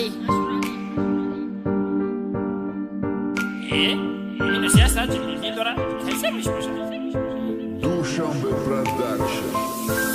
علی اینو سیاست میگی داره حساب میشه دوشنبه پروداکشن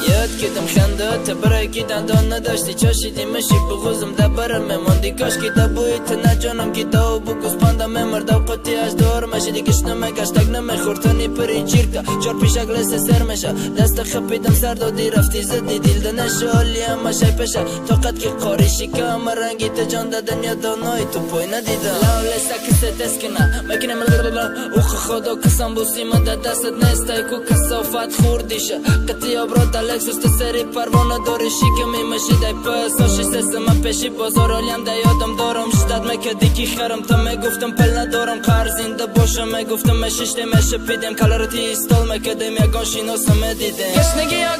یاد کردم خنده تا برای که دندان نداشتی چاشیدی مشی بغوزم ده برم میماندی کاش که ده بویت نجانم که داو بگوز پانده میمردم قطی از دور مشی دیگش نمیگشتگ نمیخورتنی پری جیرکا چار پیش اگلس سر میشه دست خپیدم سر دادی رفتی زدی دیل دنشو حالی همه شای پشه طاقت که قاریشی که همه رنگی تجان دادن یا دانایی تو پای ندیدم لاوله سکسه دسکنه مکنه ملالala اوخ خدا کسان بوسی من ده دستت نستای کو کسافت خوردیشه قطی آبرات لکسوس سری پروانه دارشی که میمشی دای پس آشی سسم پیشی بازار علیم ده یادم دارم شدت مکدی کی خرم تا میگفتم پل ندارم قرزینده باشم میگفتم مششتی مشه پیدیم کلارتی استال مکدیم یکان شیناسم دیدیم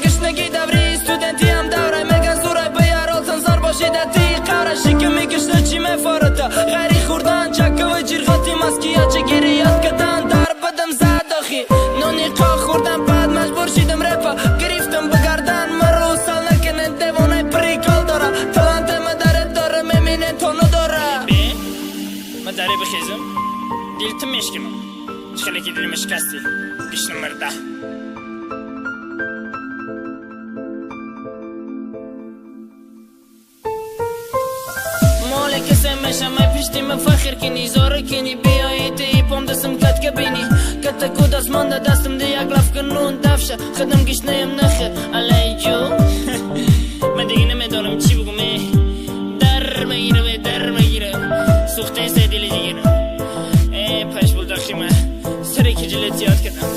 گشنگی دوری استودنتی هم دوره میگن زوره بیار آلتن زار باشی ده تی قرشی که میگشته چی میفارتا غری خوردن چکه و جیرغاتی مسکیه چه گیری یاد کدن در بدم زد آخی نونی قا خوردم بعد مجبور شیدم رپا گریفتم بگردن مرو سال نکنه دیوانه پریکال داره تلانت مداره داره میمینه تونو داره من داره بخیزم دیلتم میشکم خیلی که دیل مشکستی پیش نمبر 10 مالک سمشم ای پیشتی مفخر کنی زاره کنی بیایی تی پام دستم کت که بینی کت کو دست مانده دستم دی یک لف کنون دفشه خدم گیش نیم نخه علی جو من دیگه نمیدارم چی بگم در بگیره سوخته سه دیلی دیگه پش بول داخی من سری که جلت یاد کردم